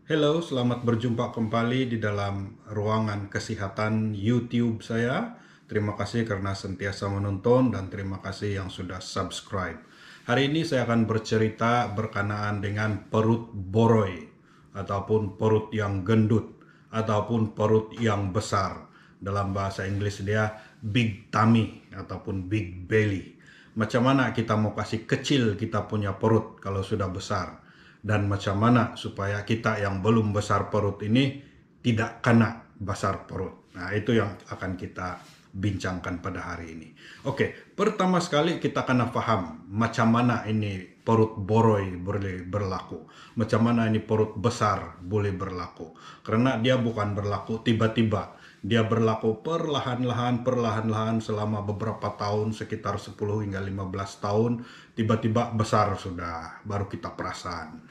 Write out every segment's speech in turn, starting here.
Halo, selamat berjumpa kembali di dalam ruangan kesehatan YouTube saya. Terima kasih karena sentiasa menonton dan terima kasih yang sudah subscribe. Hari ini saya akan bercerita berkenaan dengan perut boroi ataupun perut yang gendut ataupun perut yang besar. Dalam bahasa Inggris dia big tummy ataupun big belly. Macam mana kita mau kasih kecil kita punya perut kalau sudah besar? Dan macam mana supaya kita yang belum besar perut ini tidak kena besar perut. Nah, itu yang akan kita bincangkan pada hari ini. Oke, pertama sekali kita kena paham macam mana ini perut boroi boleh berlaku. Macam mana ini perut besar boleh berlaku. Karena dia bukan berlaku tiba-tiba. Dia berlaku perlahan-lahan selama beberapa tahun, sekitar 10 hingga 15 tahun, tiba-tiba besar sudah, baru kita perasan.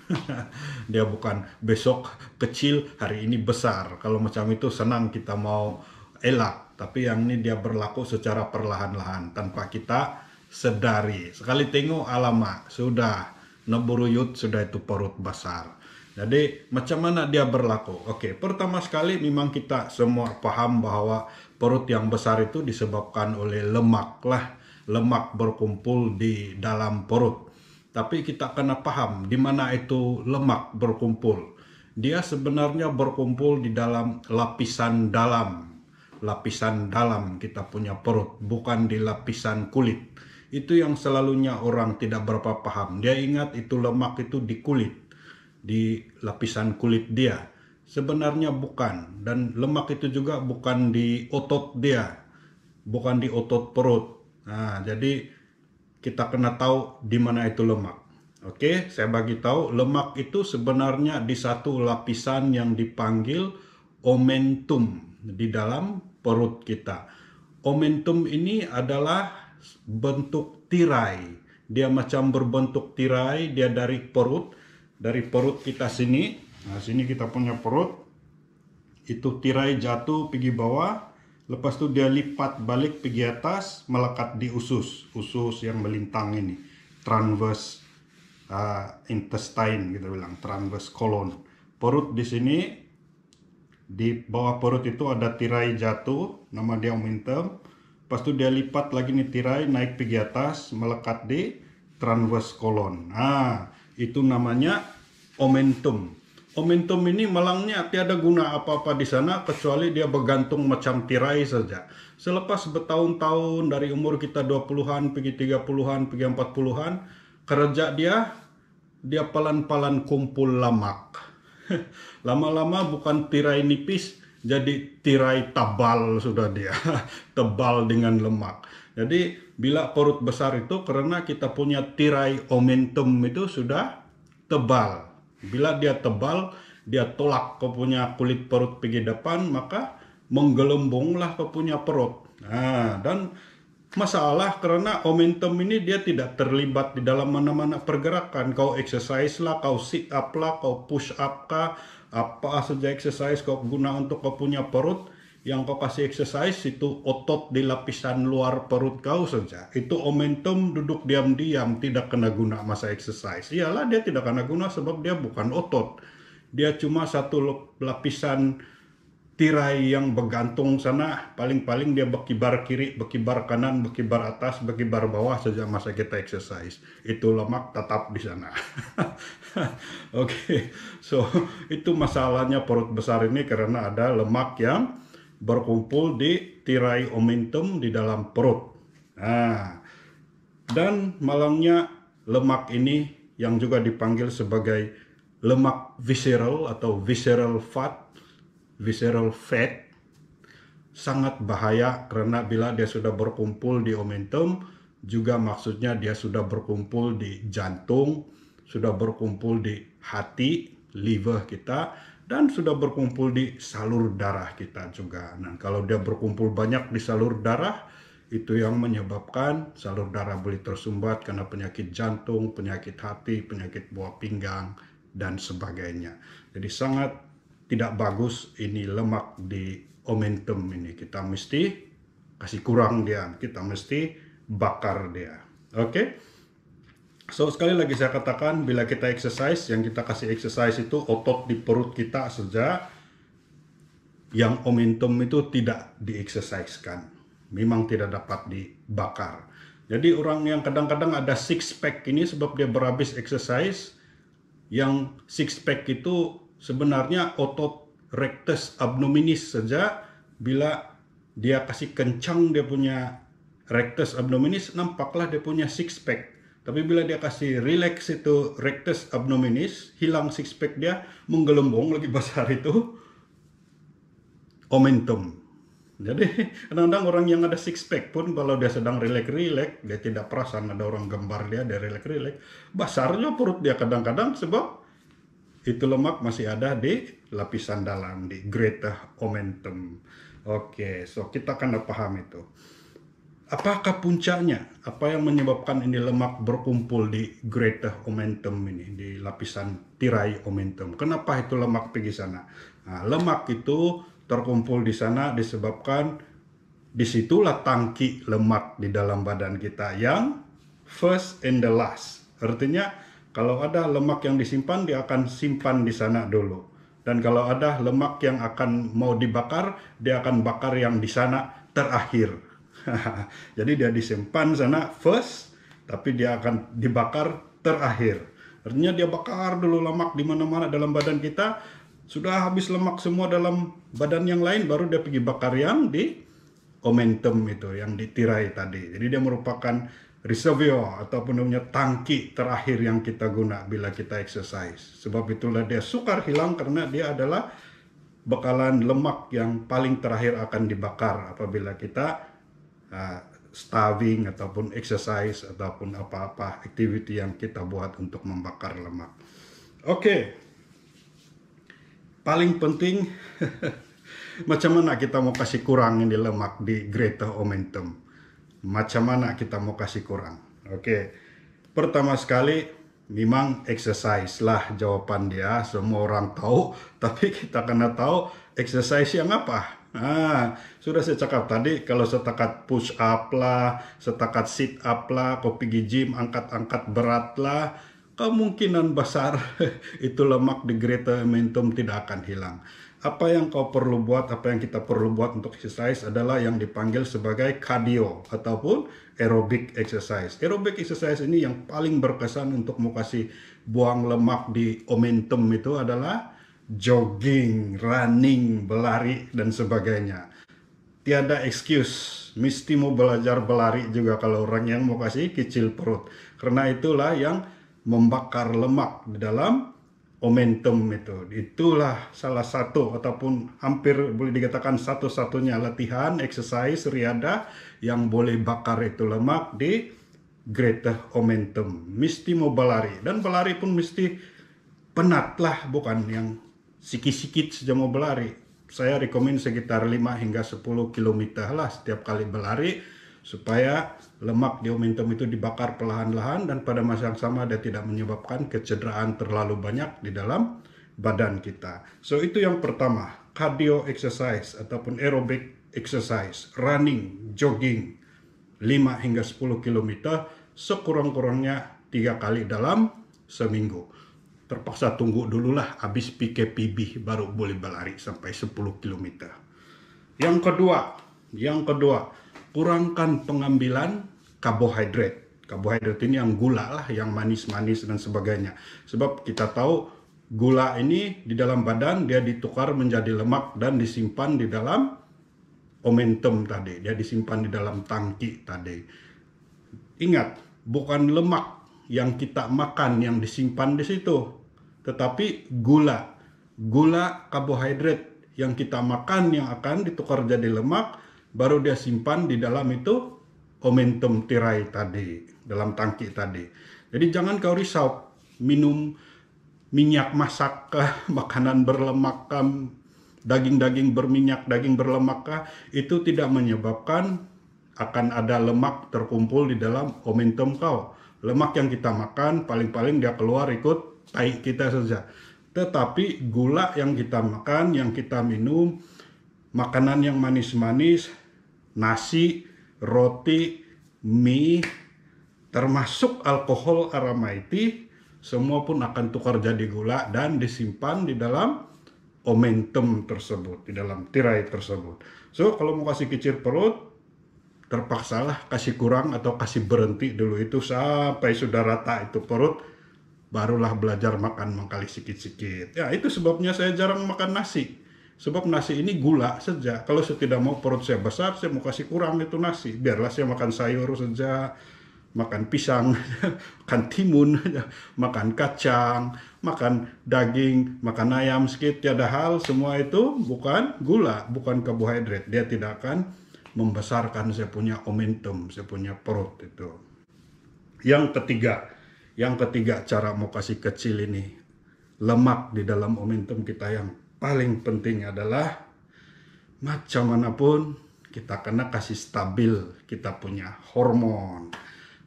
Dia bukan besok kecil, hari ini besar. Kalau macam itu senang kita mau elak, tapi yang ini dia berlaku secara perlahan-lahan, tanpa kita sedari. Sekali tengok, alamak, sudah, neburuyut, sudah itu perut besar. Jadi macam mana dia berlaku? Oke, pertama sekali memang kita semua paham bahwa perut yang besar itu disebabkan oleh lemak lah. Lemak berkumpul di dalam perut. Tapi kita kena paham di mana itu lemak berkumpul. Dia sebenarnya berkumpul di dalam lapisan dalam. Lapisan dalam kita punya perut, bukan di lapisan kulit. Itu yang selalunya orang tidak berapa paham. Dia ingat itu lemak itu di kulit, di lapisan kulit dia. Sebenarnya bukan, dan lemak itu juga bukan di otot dia, bukan di otot perut. Nah, jadi kita kena tahu di mana itu lemak. Oke, saya bagi tahu lemak itu sebenarnya di satu lapisan yang dipanggil omentum di dalam perut kita. Omentum ini adalah bentuk tirai. Dia macam berbentuk tirai, dia dari perut kita sini. Nah, sini kita punya perut. Itu tirai jatuh pergi bawah, lepas itu dia lipat balik pergi atas, melekat di usus yang melintang ini, transverse intestine kita bilang, transverse colon. Perut di sini, di bawah perut itu ada tirai jatuh, nama dia omentum. Lepas itu dia lipat lagi nih tirai, naik pergi atas, melekat di transverse colon. Nah, itu namanya omentum. Omentum ini malangnya tiada guna apa-apa di sana kecuali dia bergantung macam tirai saja. Selepas bertahun-tahun dari umur kita 20-an, pergi 30-an, pergi 40-an, kerja dia pelan-pelan kumpul lemak. Lama-lama bukan tirai nipis, jadi tirai tebal sudah dia. Tebal dengan lemak. Jadi bila perut besar itu karena kita punya tirai omentum itu sudah tebal. Bila dia tebal, dia tolak ke punya kulit perut pergi depan, maka menggelembunglah ke punya perut. Nah, dan masalah karena omentum ini dia tidak terlibat di dalam mana-mana pergerakan. Kau exercise lah, kau sit up lah, kau push up kah, apa saja exercise kau guna untuk kau punya perut. Yang kau kasih exercise itu otot di lapisan luar perut kau saja. Itu omentum duduk diam-diam, tidak kena guna masa exercise. Iyalah dia tidak kena guna sebab dia bukan otot. Dia cuma satu lapisan tirai yang bergantung sana. Paling-paling dia berkibar kiri, berkibar kanan, berkibar atas, berkibar bawah saja masa kita exercise. Itu lemak tetap di sana. Oke, so itu masalahnya perut besar ini karena ada lemak yang berkumpul di tirai omentum di dalam perut. Nah, dan malangnya lemak ini yang juga dipanggil sebagai lemak visceral atau visceral fat, sangat bahaya karena bila dia sudah berkumpul di omentum, juga maksudnya dia sudah berkumpul di jantung, sudah berkumpul di hati, liver kita, dan sudah berkumpul di salur darah kita juga. Nah, kalau dia berkumpul banyak di salur darah, itu yang menyebabkan salur darah boleh tersumbat karena penyakit jantung, penyakit hati, penyakit buah pinggang, dan sebagainya. Jadi sangat tidak bagus ini lemak di omentum ini. Kita mesti kasih kurang dia, kita mesti bakar dia. Oke? So sekali lagi saya katakan, bila kita exercise, yang kita kasih exercise itu otot di perut kita saja, yang momentum itu tidak di-exercise-kan. Memang tidak dapat dibakar. Jadi orang yang kadang-kadang ada six pack ini sebab dia berhabis exercise, yang six pack itu sebenarnya otot rectus abdominis saja. Bila dia kasih kencang dia punya rectus abdominis, nampaklah dia punya six pack. Tapi bila dia kasih relax itu rectus abdominis, hilang six pack dia, menggelembung lagi besar itu momentum. Jadi kadang-kadang orang yang ada six pack pun kalau dia sedang relax, dia tidak perasan ada orang gambar dia relax, besarnya perut dia kadang-kadang sebab itu lemak masih ada di lapisan dalam, di greater omentum. Oke, so kita akan paham itu. Apakah puncaknya? Apa yang menyebabkan ini lemak berkumpul di greater omentum ini, di lapisan tirai omentum? Kenapa itu lemak pergi sana? Nah, lemak itu terkumpul di sana disebabkan disitulah tangki lemak di dalam badan kita yang first and the last. Artinya kalau ada lemak yang disimpan, dia akan simpan di sana dulu. Dan kalau ada lemak yang akan mau dibakar, dia akan bakar yang di sana terakhir. Jadi dia disimpan sana first, tapi dia akan dibakar terakhir. Artinya dia bakar dulu lemak di mana-mana dalam badan kita. Sudah habis lemak semua dalam badan yang lain, baru dia pergi bakar yang di omentum itu, yang di tirai tadi. Jadi dia merupakan reservoir ataupun namanya tangki terakhir yang kita guna bila kita exercise. Sebab itulah dia sukar hilang karena dia adalah bekalan lemak yang paling terakhir akan dibakar apabila kita starving ataupun exercise ataupun apa-apa activity yang kita buat untuk membakar lemak. Oke. Paling penting macam mana kita mau kasih kurang ini lemak di greater omentum. Macam mana kita mau kasih kurang? Oke. Pertama sekali memang exercise lah jawaban dia. Semua orang tahu, tapi kita kena tahu exercise yang apa. Sudah saya cakap tadi, kalau setakat push up lah, setakat sit up lah, kau pergi gym, angkat-angkat berat lah, kemungkinan besar itu lemak di greater omentum tidak akan hilang. Apa yang kau perlu buat, apa yang kita perlu buat untuk exercise adalah yang dipanggil sebagai cardio ataupun aerobic exercise. Aerobic exercise ini yang paling berkesan untuk mau kasih buang lemak di omentum itu adalah jogging, running, berlari, dan sebagainya. Tiada excuse, mesti mau belajar berlari juga kalau orang yang mau kasih kecil perut. Karena itulah yang membakar lemak di dalam omentum itu. Itulah salah satu ataupun hampir boleh dikatakan satu-satunya latihan, exercise, riadah yang boleh bakar itu lemak di greater omentum. Mesti mau berlari, dan berlari pun mesti penat lah, bukan yang sikit-sikit saja mau berlari. Saya rekomen sekitar 5 hingga 10 km lah setiap kali berlari supaya lemak di omentum itu dibakar perlahan-lahan dan pada masa yang sama dia tidak menyebabkan kecederaan terlalu banyak di dalam badan kita. So itu yang pertama, cardio exercise ataupun aerobic exercise, running, jogging 5 hingga 10 km sekurang-kurangnya 3 kali dalam seminggu. Terpaksa tunggu dululah habis PKPB baru boleh berlari sampai 10 km. Yang kedua, kurangkan pengambilan karbohidrat. Karbohidrat ini yang gula lah, yang manis-manis dan sebagainya. Sebab kita tahu gula ini di dalam badan dia ditukar menjadi lemak dan disimpan di dalam omentum tadi. Dia disimpan di dalam tangki tadi. Ingat, bukan lemak yang kita makan yang disimpan di situ, tetapi gula karbohidrat yang kita makan yang akan ditukar jadi lemak, baru dia simpan di dalam itu omentum tirai tadi, dalam tangki tadi. Jadi jangan kau risau minum minyak masak kah, makanan berlemak kah, daging-daging berminyak, daging berlemak kah, itu tidak menyebabkan akan ada lemak terkumpul di dalam omentum kau. Lemak yang kita makan paling-paling dia keluar ikut tai kita saja. Tetapi gula yang kita makan, yang kita minum, makanan yang manis-manis, nasi, roti, mie, termasuk alkohol aromaiti, semua pun akan tukar jadi gula dan disimpan di dalam omentum tersebut, di dalam tirai tersebut. So, kalau mau kasih kecil perut, terpaksalah kasih kurang atau kasih berhenti dulu itu sampai sudah rata itu perut, barulah belajar makan mengkali sikit-sikit. Ya, itu sebabnya saya jarang makan nasi. Sebab nasi ini gula saja. Kalau saya tidak mau perut saya besar, saya mau kasih kurang itu nasi. Biarlah saya makan sayur saja, makan pisang, makan timun, makan kacang, makan daging, makan ayam sedikit, tiada hal. Semua itu bukan gula, bukan karbohidrat. Dia tidak akan membesarkan saya punya omentum, saya punya perut itu. Yang ketiga cara mau kasih kecil ini, lemak di dalam omentum kita yang paling penting adalah macam manapun kita kena kasih stabil kita punya hormon.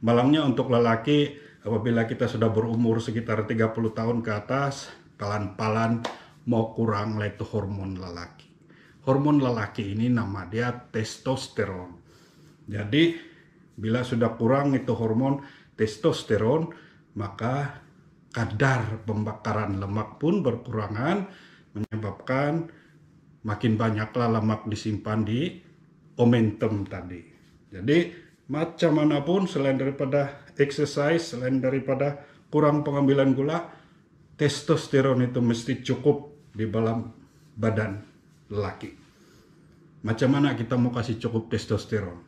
Malangnya untuk lelaki, apabila kita sudah berumur sekitar 30 tahun ke atas, pelan-pelan mau kurang lah itu hormon lelaki. Hormon lelaki ini nama dia testosteron. Jadi bila sudah kurang itu hormon testosteron, maka kadar pembakaran lemak pun berkurangan, menyebabkan makin banyaklah lemak disimpan di omentum tadi. Jadi macam manapun selain daripada exercise, selain daripada kurang pengambilan gula, testosteron itu mesti cukup di dalam badan lelaki. Macam mana kita mau kasih cukup testosteron?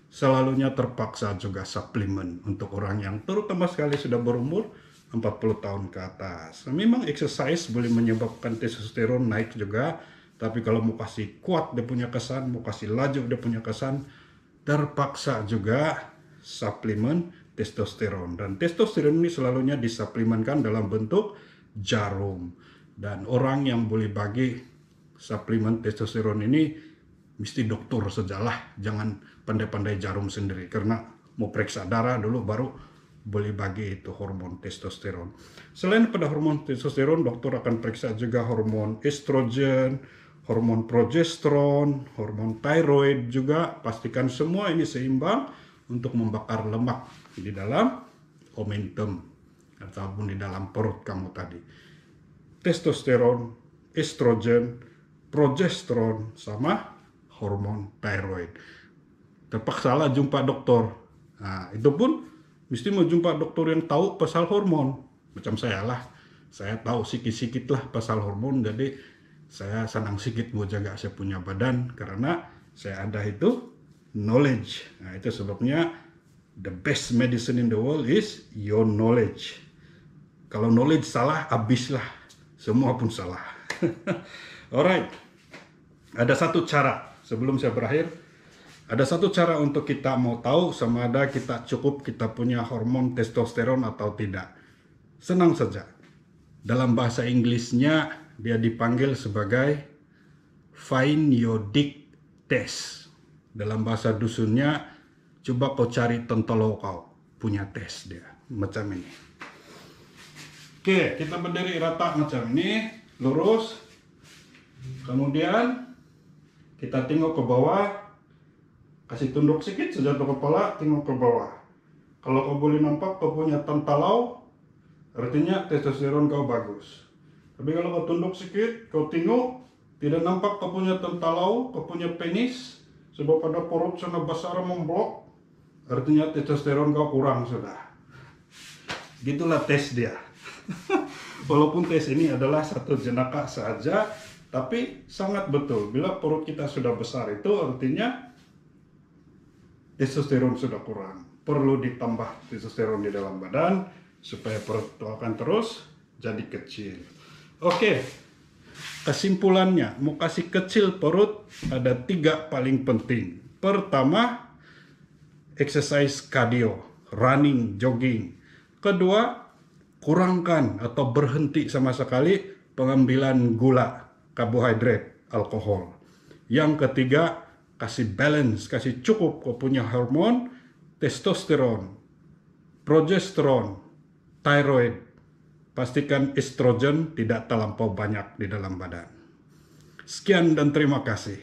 Selalunya terpaksa juga suplemen untuk orang yang terutama sekali sudah berumur 40 tahun ke atas. Memang exercise boleh menyebabkan testosteron naik juga, tapi kalau mau kasih kuat dia punya kesan, mau kasih laju dia punya kesan, terpaksa juga suplemen testosteron. Dan testosteron ini selalunya disuplemenkan dalam bentuk jarum. Dan orang yang boleh bagi suplemen testosteron ini mesti dokter sajalah, jangan pandai-pandai jarum sendiri, karena mau periksa darah dulu baru boleh bagi itu hormon testosteron. Selain pada hormon testosteron, dokter akan periksa juga hormon estrogen, hormon progesteron, hormon thyroid juga. Pastikan semua ini seimbang untuk membakar lemak di dalam omentum ataupun di dalam perut kamu tadi. Testosteron, estrogen, progesteron sama hormon thyroid. Terpaksalah jumpa dokter. Nah, itu pun mesti mau jumpa dokter yang tahu pasal hormon. Macam saya lah, saya tahu sikit-sikit lah pasal hormon, jadi saya senang sikit mau jaga saya punya badan karena saya ada itu knowledge. Nah, itu sebabnya the best medicine in the world is your knowledge. Kalau knowledge salah, habislah. Semua pun salah. Alright, ada satu cara sebelum saya berakhir. Ada satu cara untuk kita mau tahu sama ada kita cukup kita punya hormon testosteron atau tidak. Senang saja. Dalam bahasa Inggrisnya dia dipanggil sebagai find your dick test. Dalam bahasa dusunnya, coba kau cari tontolo kau punya tes dia. Macam ini. Oke, kita berdiri rata macam ini, lurus. Kemudian kita tengok ke bawah. Kasih tunduk sedikit saja ke kepala, tengok ke bawah. Kalau kau boleh nampak kau punya tantalau, artinya testosteron kau bagus. Tapi kalau kau tunduk sedikit, kau tengok, tidak nampak kau punya tantalau, kau punya penis, sebab pada perut sana besar memblok, artinya testosteron kau kurang sudah. Gitulah tes dia. Walaupun tes ini adalah satu jenaka saja, tapi sangat betul. Bila perut kita sudah besar itu artinya testosteron sudah kurang. Perlu ditambah testosteron di dalam badan supaya perut itu akan terus jadi kecil. Oke, kesimpulannya mau kasih kecil perut ada 3 paling penting. Pertama, exercise cardio, running, jogging. Kedua, kurangkan atau berhenti sama sekali pengambilan gula, karbohidrat, alkohol. Yang ketiga, kasih balance, kasih cukup kau punya hormon, testosteron, progesteron, thyroid. Pastikan estrogen tidak terlampau banyak di dalam badan. Sekian dan terima kasih.